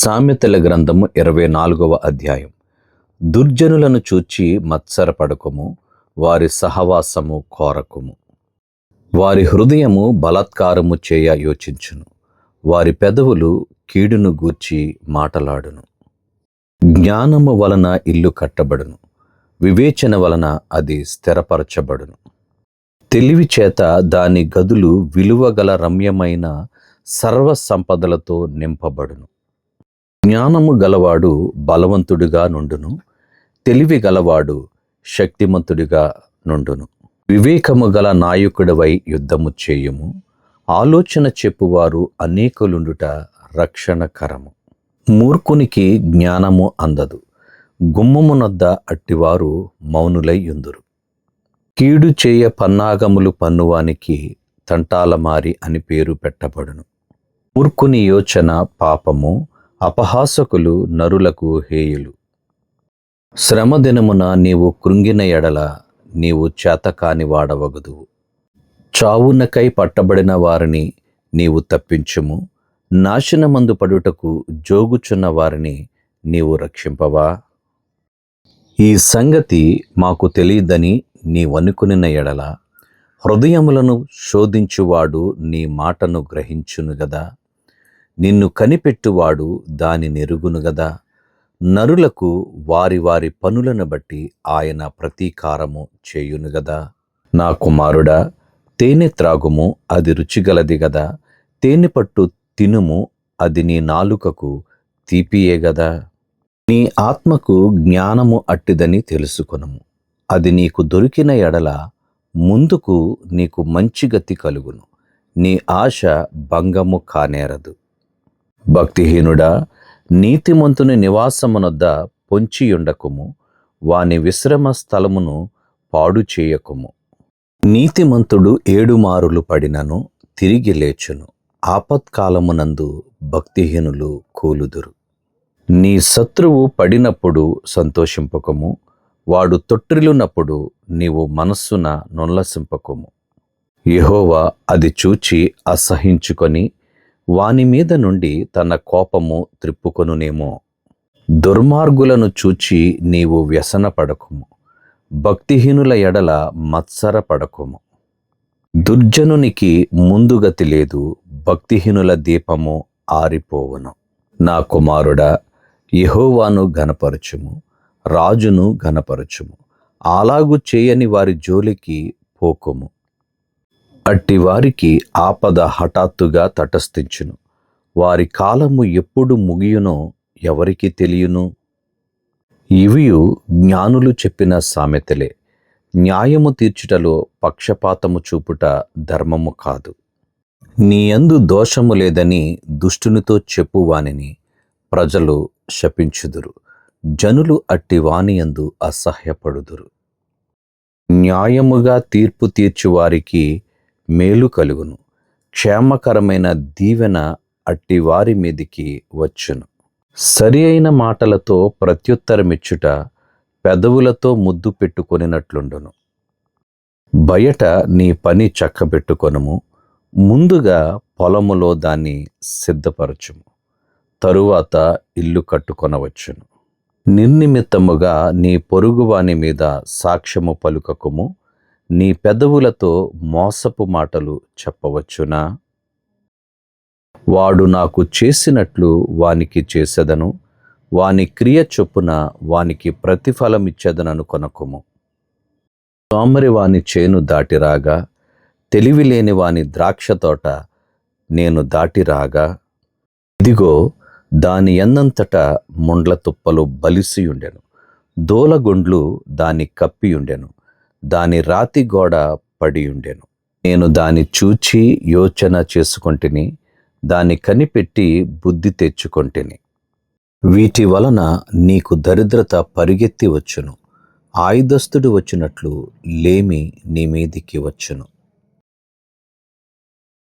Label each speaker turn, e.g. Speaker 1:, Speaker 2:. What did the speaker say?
Speaker 1: సామెతల గ్రంథము 24వ అధ్యాయం. దుర్జనులను చూచి మత్సరపడకుము, వారి సహవాసము కోరకుము. వారి హృదయము బలాత్కారము చేయ యోచించును, వారి పెదవులు కీడును గూర్చి మాటలాడును. జ్ఞానము వలన ఇల్లు కట్టబడును, వివేచన వలన అది స్థిరపరచబడును. తెలివి చేత దాని గదులు విలువగల రమ్యమైన సర్వ సంపదలతో నింపబడును. జ్ఞానము గలవాడు బలవంతుడిగా నుండును, తెలివి గలవాడు శక్తిమంతుడిగా నుండును. వివేకము గల నాయకుడివై యుద్ధము చేయుము, ఆలోచన చెప్పువారు అనేకులుండుట రక్షణకరము. మూర్ఖునికి జ్ఞానము అందదు, గుమ్మమునొద్ద అట్టివారు మౌనులై యుందురు. కీడు చేయ పన్నాగములు పన్నువానికి తంటాలమారి అని పేరు పెట్టబడును. మూర్ఖుని యోచన పాపము, అపహాసకులు నరులకు హేయులు. శ్రమదినమున నీవు కృంగిన ఎడల నీవు చేతకాని వాడవగదువు. చావునకై పట్టబడిన వారిని నీవు తప్పించుము, నాశనమందు పడుటకు జోగుచున్న వారిని నీవు రక్షింపవా? ఈ సంగతి మాకు తెలియదని నీవనుకునిన ఎడల హృదయములను శోధించువాడు నీ మాటను గ్రహించును గదా. నిన్ను కనిపెట్టువాడు దాని నెరుగును గదా. నరులకు వారి వారి పనులను బట్టి ఆయన ప్రతీకారము చేయును గదా. నా కుమారుడా, తేనె త్రాగుము, అది రుచిగలది గదా. తేనె పట్టు తినుము, అది నీ నాలుకకు తీపియే గదా. నీ ఆత్మకు జ్ఞానము అట్టిదని తెలుసుకొనుము, అది నీకు దొరికిన ఎడల ముందుకు నీకు మంచి గతి కలుగును, నీ ఆశ భంగము కానేరదు. భక్తిహీనుడా, నీతిమంతుని నివాసమునొద్ద పొంచియుండకుము, వాని విశ్రమ స్థలమును పాడు చేయకుము. నీతిమంతుడు 7 మారులు పడినను తిరిగి లేచును, ఆపత్కాలమునందు భక్తిహీనులు కూలుదురు. నీ శత్రువు పడినప్పుడు సంతోషింపకము, వాడు తొట్రిల్లునప్పుడు నీవు మనస్సున నొల్లసింపకము. యెహోవా అది చూచి అసహించుకొని వాని మీద నుండి తన కోపము త్రిప్పుకొనునేమో. దుర్మార్గులను చూచి నీవు వ్యసనపడకుము, భక్తిహీనుల ఎడల మత్సరపడకుము. దుర్జనునికి ముందుగతి లేదు, భక్తిహీనుల దీపము ఆరిపోవును. నా కుమారుడా, యెహోవాను ఘనపరచుము, రాజును ఘనపరచుము. అలాగు చేయని వారి జోలికి పోకుము, అట్టి వారికి ఆపద హఠాత్తుగా తటస్థించును. వారి కాలము ఎప్పుడు ముగియునో ఎవరికి తెలియను. ఇవియు జ్ఞానులు చెప్పిన సామెతలే. న్యాయము తీర్చుటలో పక్షపాతము చూపుట ధర్మము కాదు. నీయందు దోషము లేదని దుష్టునితో చెప్పువానిని ప్రజలు శపించుదురు, జనులు అట్టి వానియందు అసహ్యపడుదురు. న్యాయముగా తీర్పు తీర్చువారికి మేలు కలుగును, క్షేమకరమైన దీవెన అట్టి వారి మీదికి వచ్చును. సరి అయిన మాటలతో ప్రత్యుత్తరమిచ్చుట పెదవులతో ముద్దు పెట్టుకొనినట్లుండును. బయట నీ పని చక్కబెట్టుకొనుము, ముందుగా పొలములో దాన్ని సిద్ధపరచుము, తరువాత ఇల్లు కట్టుకొనవచ్చును. నిర్నిమిత్తముగా నీ పొరుగువాని మీద సాక్ష్యము పలుకకుము, నీ పెదవులతో మోసపు మాటలు చెప్పవచ్చునా? వాడు నాకు చేసినట్లు వానికి చేసెదను, వాని క్రియ చొప్పున వానికి ప్రతిఫలమిచ్చెదననుకొనకుము. సోమరి వాని చేను దాటిరాగా, తెలివిలేని వాని ద్రాక్ష తోట నేను దాటిరాగా, ఇదిగో దాని యందంతటా ముండ్ల తుప్పలు బలిసియుండెను, దూలగొండ్లు దాని కప్పియుండెను, దాని రాతి గోడ పడియుండెను. నేను దాని చూచి యోచన చేసుకొంటిని, దాని కనిపెట్టి బుద్ధి తెచ్చుకొంటిని. వీటి వలన నీకు దరిద్రత పరిగెత్తి వచ్చును, ఆయుధస్తుడు వచ్చినట్లు లేమి నీ మీదికి వచ్చును.